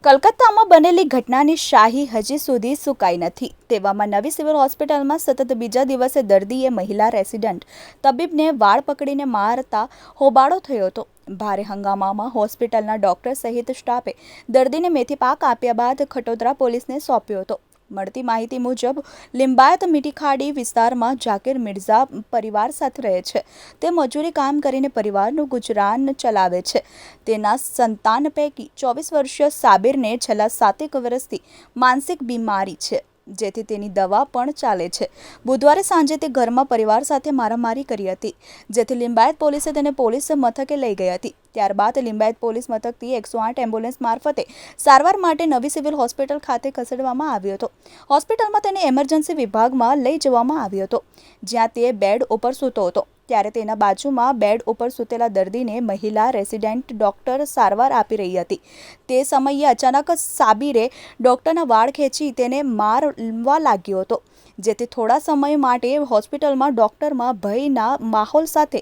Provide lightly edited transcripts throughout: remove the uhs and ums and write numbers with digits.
કલકત્તામાં બનેલી ઘટનાની શાહી હજી સુધી સુકાઈ નથી। તેવામાં નવી સિવિલ હોસ્પિટલમાં સતત બીજા દિવસે દર્દીએ મહિલા રેસિડન્ટ તબીબને વાળ પકડીને મારતા હોબાળો થયો હતો। ભારે હંગામામાં હોસ્પિટલના ડોક્ટર સહિત સ્ટાફે દર્દીને મેથી પાક આપ્યા બાદ ખટોદરા પોલીસને સોંપ્યો હતો। મળતી માહિતી મુજબ લિંબાયત મીઠીખાડી વિસ્તારમાં જાકીર મિર્ઝા પરિવાર સાથે રહે છે। તે મજૂરી કામ કરીને પરિવારનું ગુજરાન ચલાવે છે। તેના સંતાન પૈકી 24 વર્ષીય સાબિરને છેલ્લા 7 વર્ષથી માનસિક બીમારી છે, જેથી તેની દવા પણ ચાલે છે। બુધવારે સાંજે તે ઘરમાં પરિવાર સાથે મારામારી કરી હતી, જેથી લિંબાયત પોલીસે તેને પોલીસ મથકે લઈ ગઈ હતી। ત્યારબાદ લિંબાયત પોલીસ મથકથી 108 એમ્બ્યુલન્સ મારફતે સારવાર માટે નવી સિવિલ હોસ્પિટલ ખાતે ખસેડવામાં આવ્યો હતો। હોસ્પિટલમાં તેને એમરજન્સી વિભાગમાં લઈ જવામાં આવ્યો હતો, જ્યાં તે બેડ ઉપર સૂતો હતો। ત્યારે તેના બાજુમાં બેડ ઉપર સૂતેલા દર્દીને મહિલા રેસિડેન્ટ ડોક્ટર સારવાર આપી રહી હતી। તે સમયે અચાનક સાબિરે ડોક્ટરના વાળ ખેંચી તેને મારવા લાગ્યો હતો, જેથી થોડા સમય માટે હોસ્પિટલમાં ડોક્ટરમાં ભયના માહોલ સાથે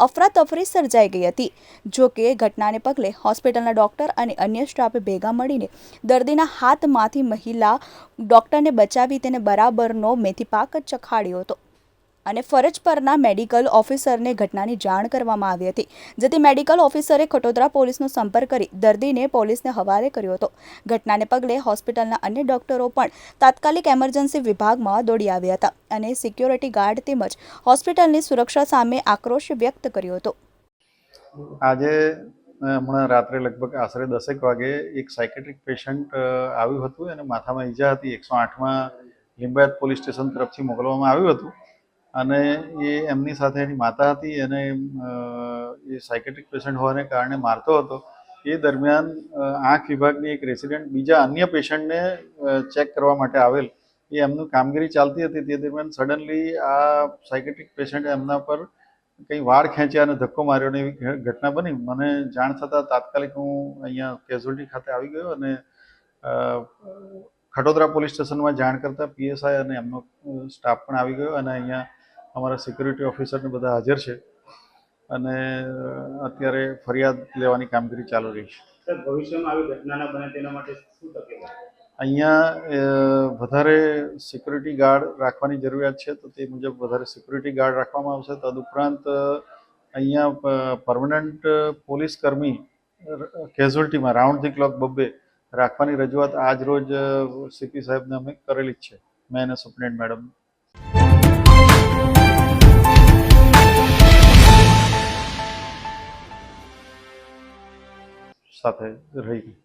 અફરાતફરી સર્જાઈ ગઈ હતી। જો કે ઘટનાને પગલે હોસ્પિટલના ડોક્ટર અને અન્ય સ્ટાફે ભેગા મળીને દર્દીના હાથમાંથી મહિલા ડોક્ટરને બચાવી તેને બરાબરનો મેથીપાક ચખાડ્યો હતો અને ફરજ પરના મેડિકલ ઓફિસરને ઘટનાની જાણ કરવામાં આવી હતી, જેથી મેડિકલ ઓફિસરે ખટોદરા પોલીસનો સંપર્ક કરી દર્દીને પોલીસને હવાલે કર્યો હતો। ઘટનાને પગલે હોસ્પિટલના અન્ય ડોક્ટરો પણ તાત્કાલિક એમરજન્સી વિભાગમાં દોડી આવ્યા હતા અને સિક્યોરિટી ગાર્ડ તેમજ હોસ્પિટલની સુરક્ષા સામે આક્રોશ વ્યક્ત કર્યો હતો। આજે હમણાં રાત્રે લગભગ આશરે 10 વાગે એક સાયકેટ્રિક પેશન્ટ આવ્યું હતું અને માથામાં ઈજા હતી। 108માં લિંબાયત પોલીસ સ્ટેશન તરફથી મોકલવામાં આવ્યું હતું અને એ એમની સાથે એની માતા હતી અને એ સાયકેટ્રિક પેશન્ટ હોવાને કારણે મારતો હતો। એ દરમિયાન આંખ વિભાગની એક રેસિડન્ટ બીજા અન્ય પેશન્ટને ચેક કરવા માટે આવેલ, એ એમનું કામગીરી ચાલતી હતી। તે દરમિયાન સડનલી આ સાયકેટ્રિક પેશન્ટે એમના પર કંઈ વાળ ખેંચ્યા અને ધક્કો માર્યો ને એવી ઘટના બની। મને જાણ થતાં તાત્કાલિક હું અહીંયા કેઝ્યુઅલ્ટી ખાતે આવી ગયો અને ખટોદરા પોલીસ સ્ટેશનમાં જાણ કરતાં પીએસઆઈ અને એમનો સ્ટાફ પણ આવી ગયો અને અહીંયા અમારા સિક્યુરિટી ઓફિસરને બધા હાજર છે અને અત્યારે ફરિયાદ લેવાની કામગીરી ચાલુ રહી છે। ભવિષ્યમાં આવી ઘટના ન બને તેના માટે શું તકેદારી? અહીંયા વધારે સિક્યુરિટી ગાર્ડ રાખવાની જરૂરિયાત છે, તો તે મુજબ વધારે સિક્યુરિટી ગાર્ડ રાખવામાં આવશે। તદુપરાંત અહીંયા પરમનન્ટ પોલીસ કર્મી કેઝ્યુઅલ્ટીમાં રાઉન્ડ ધી ક્લોક 2 રાખવાની રજૂઆત આજ રોજ સીપી સાહેબને અમે કરેલી જ છે, મેં અને સુપ્રિન્ટેન્ડન્ટ મેડમ સાથે રહી ગઈ।